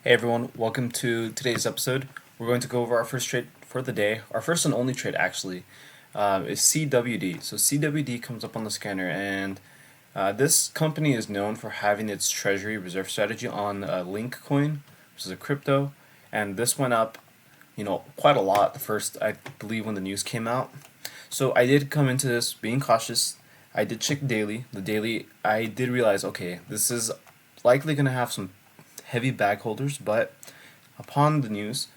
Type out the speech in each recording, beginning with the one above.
Hey everyone, welcome to today's episode. We're going to go over our first trade for the day. Our first and only trade actually is CWD. So CWD comes up on the scanner, and this company is known for having its treasury reserve strategy on Link coin, which is a crypto, and this went up, quite a lot the first, I believe, when the news came out. So I did come into this being cautious. I did check daily. The daily, I did realize, okay, this is likely going to have some heavy bag holders, but upon the news,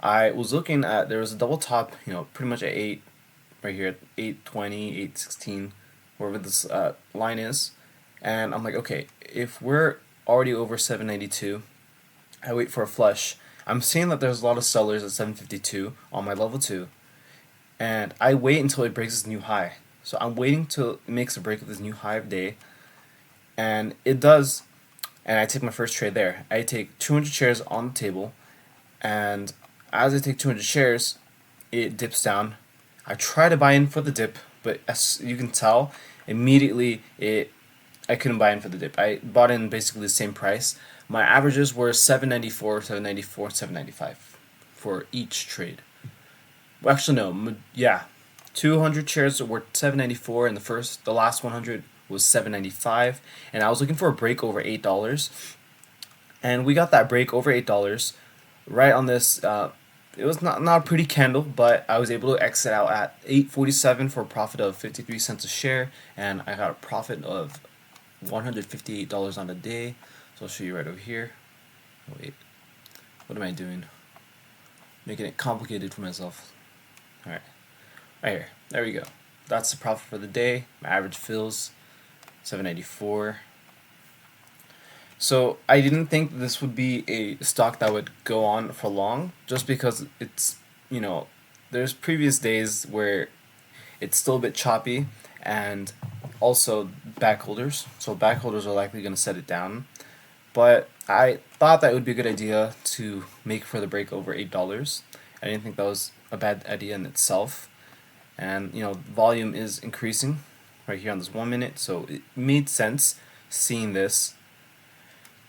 I was looking at, there was a double top, pretty much at 8, right here at 820, 816, wherever this line is, and I'm like, okay, if we're already over 792, I wait for a flush. I'm seeing that there's a lot of sellers at 752 on my level 2, and I wait until it breaks its new high. So I'm waiting till it makes a break of this new high of day, and it does, and I take my first trade there. I take 200 shares on the table, and as I take 200 shares, it dips down. I try to buy in for the dip, but as you can tell, immediately I couldn't buy in for the dip. I bought in basically the same price. My averages were 794, 794, 795 for each trade. Well, actually, no, yeah, 200 shares were 794, and the last 100 was 795, and I was looking for a break over $8, and we got that break over $8 right on this. It was not a pretty candle, but I was able to exit out at 8.47 for a profit of 53 cents a share, and I got a profit of $158 on a day. So I'll show you right over here. Oh, wait, what am I doing? Making it complicated for myself. All right. Right here. There we go. That's the profit for the day. My average fills 794. So I didn't think this would be a stock that would go on for long, just because it's, there's previous days where it's still a bit choppy, and also backholders. So backholders are likely going to set it down. But I thought that would be a good idea to make for the break over $8. I didn't think that was a bad idea in itself. And volume is increasing right here on this 1 minute, so it made sense seeing this.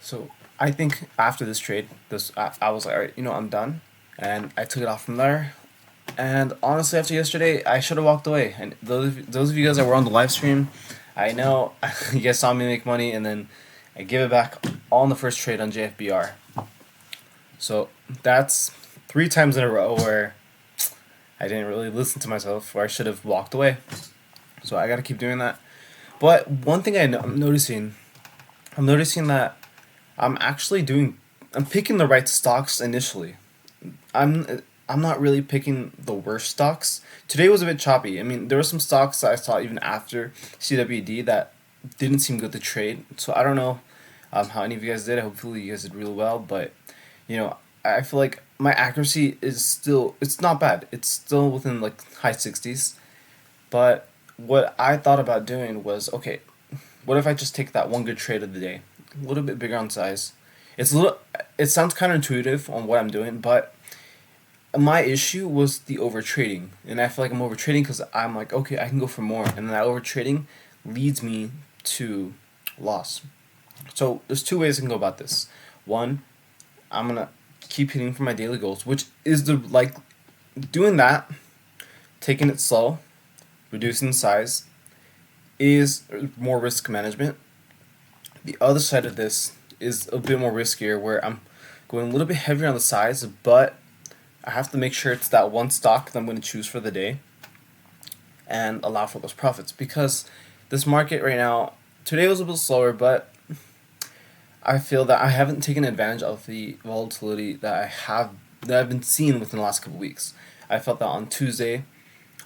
So I think after this trade, I was like, all right, I'm done, and I took it off from there. And honestly, after yesterday, I should have walked away. And those of you guys that were on the live stream, I know you guys saw me make money, and then I give it back all in the first trade on JFBR. So that's 3 times in a row where I didn't really listen to myself, or I should have walked away. So I gotta keep doing that. But one thing I'm noticing that I'm picking the right stocks initially. I'm not really picking the worst stocks. Today was a bit choppy. I mean, there were some stocks that I saw even after CWD that didn't seem good to trade. So I don't know how any of you guys did. Hopefully you guys did really well. But I feel like my accuracy it's not bad. It's still within like high 60s. But what I thought about doing was, okay, what if I just take that one good trade of the day, a little bit bigger on size. It sounds counterintuitive on what I'm doing, but my issue was the over trading, and I feel like I'm over trading because I'm like, okay, I can go for more, and then that over trading leads me to loss. So there's 2 ways I can go about this. One, I'm gonna keep hitting for my daily goals, which is doing that, taking it slow, reducing size, is more risk management. The other side of this is a bit more riskier, where I'm going a little bit heavier on the size, but I have to make sure it's that one stock that I'm going to choose for the day and allow for those profits, because this market right now, today was a bit slower, but I feel that I haven't taken advantage of the volatility that I've been seeing within the last couple of weeks. I felt that on Tuesday,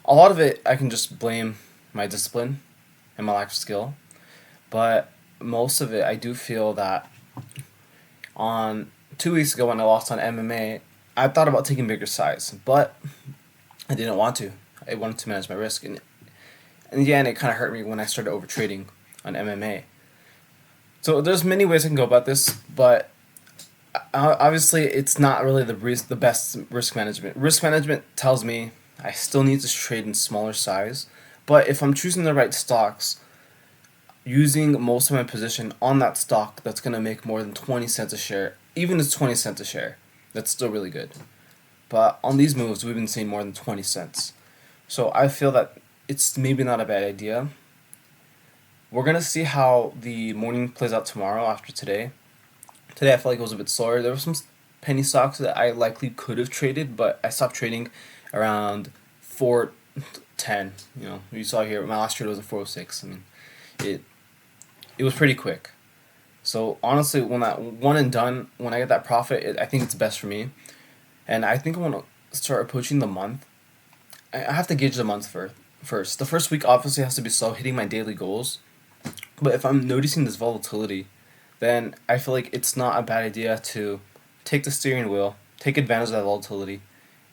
a lot of it I can just blame my discipline and my lack of skill, but most of it I do feel that on 2 weeks ago when I lost on MMA, I thought about taking bigger size, but I didn't want to. I wanted to manage my risk, and again, it kind of hurt me when I started over trading on MMA. So there's many ways I can go about this, but obviously it's not really the best risk management. Risk management tells me I still need to trade in smaller size, but if I'm choosing the right stocks, using most of my position on that stock that's going to make more than 20 cents a share even it's 20 cents a share, that's still really good. But on these moves, we've been seeing more than 20 cents. So I feel that it's maybe not a bad idea. We're gonna see how the morning plays out tomorrow after today. Today I felt like it was a bit slower. There were some penny stocks that I likely could have traded, but I stopped trading around 4:10. You know, you saw here my last trade was a 4:06. I mean, it it was pretty quick. So honestly, when that one and done, when I get that profit, I think it's best for me. And I think I want to start approaching the month. I have to gauge the month first. The first week obviously has to be slow, hitting my daily goals. But if I'm noticing this volatility, then I feel like it's not a bad idea to take the steering wheel, take advantage of that volatility,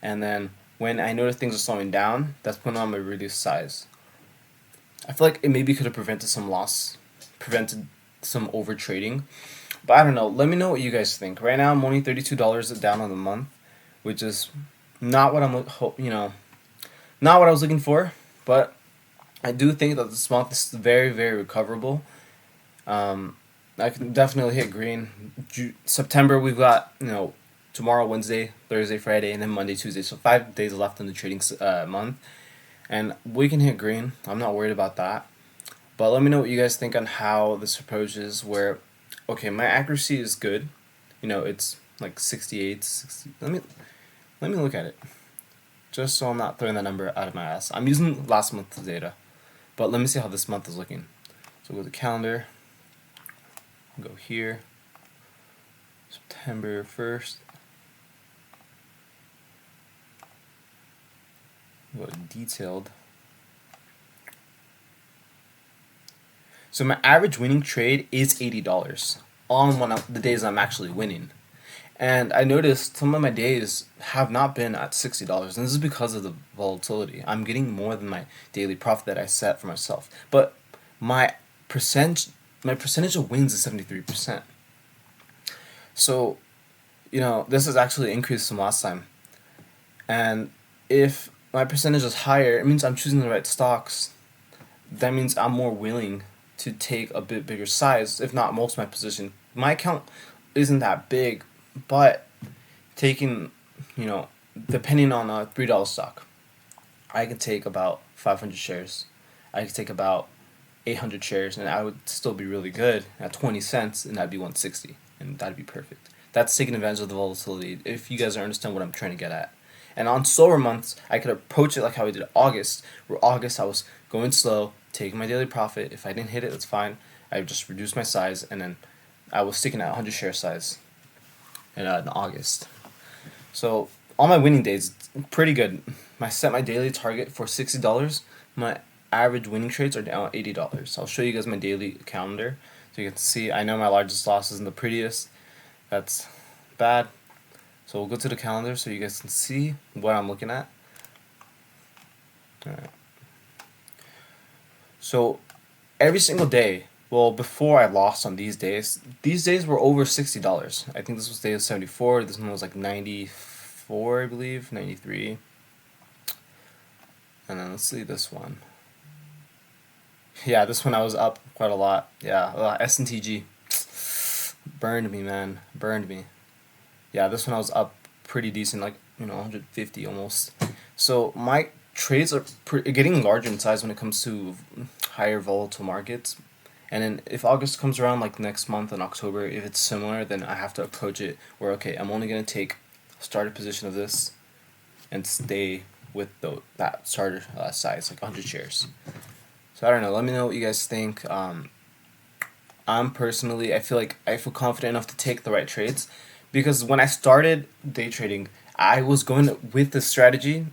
and then when I notice things are slowing down, that's when I'm gonna reduce size. I feel like it maybe could have prevented some loss, prevented some over trading, but I don't know. Let me know what you guys think. Right now, I'm only $32 down on the month, which is not what not what I was looking for, but I do think that this month is very, very recoverable. Um, I can definitely hit green. September, we've got, tomorrow, Wednesday, Thursday, Friday, and then Monday, Tuesday. So 5 days left in the trading month. And we can hit green. I'm not worried about that. But let me know what you guys think on how this approach is where, okay, my accuracy is good. It's like 68, 60. Let me look at it. Just so I'm not throwing that number out of my ass. I'm using last month's data. But let me see how this month is looking. So go to calendar. Go here. September 1st. Go to detailed. So my average winning trade is $80 on the days I'm actually winning. And I noticed some of my days have not been at $60, and this is because of the volatility. I'm getting more than my daily profit that I set for myself. But my percentage of wins is 73%. So, this has actually increased from last time. And if my percentage is higher, it means I'm choosing the right stocks. That means I'm more willing to take a bit bigger size, if not most of my position. My account isn't that big, but taking, depending on a $3 stock, I could take about 500 shares. I could take about 800 shares, and I would still be really good at 20 cents, and that'd be 160, and that'd be perfect. That's taking advantage of the volatility, if you guys understand what I'm trying to get at. And on slower months, I could approach it like how I did August, where August I was going slow, taking my daily profit. If I didn't hit it, that's fine. I just reduced my size, and then I was sticking at 100 share size in August. So all my winning days, pretty good. I set my daily target for $60. My average winning trades are down at $80. I'll show you guys my daily calendar so you can see. I know my largest loss isn't the prettiest. That's bad. So we'll go to the calendar so you guys can see what I'm looking at. Alright. So every single day, well, before I lost on these days were over $60. I think this was day 74. This one was like 94, I believe, 93. And then let's see this one. Yeah, this one I was up quite a lot. Yeah, S&TG burned me, man. Burned me. Yeah, this one I was up pretty decent, like 150 almost. So my trades are getting larger in size when it comes to higher volatile markets. And then if August comes around, like next month in October, if it's similar, then I have to approach it where, okay, I'm only going to take starter position of this and stay with that starter size, like 100 shares. So I don't know. Let me know what you guys think. I feel confident enough to take the right trades, because when I started day trading, I was going with the strategy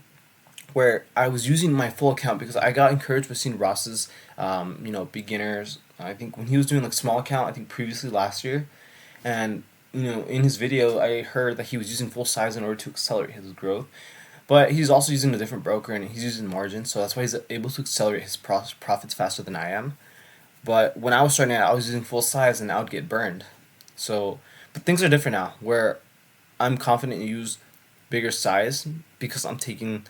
where I was using my full account, because I got encouraged by seeing Ross's, beginners. I think when he was doing like small account, I think previously last year, and in his video, I heard that he was using full size in order to accelerate his growth. But he's also using a different broker, and he's using margin, so that's why he's able to accelerate his profits faster than I am. But when I was starting out, I was using full size, and I would get burned. So, but things are different now, where I'm confident to use bigger size because I'm taking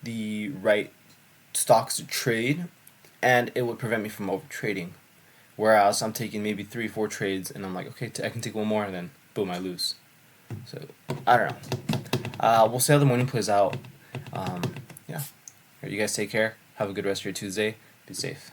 the right stocks to trade, and it would prevent me from over trading. Whereas I'm taking maybe 3-4 trades, and I'm like, okay, I can take one more, and then boom, I lose. So I don't know. We'll see how the morning plays out. Yeah. You guys take care. Have a good rest of your Tuesday. Be safe.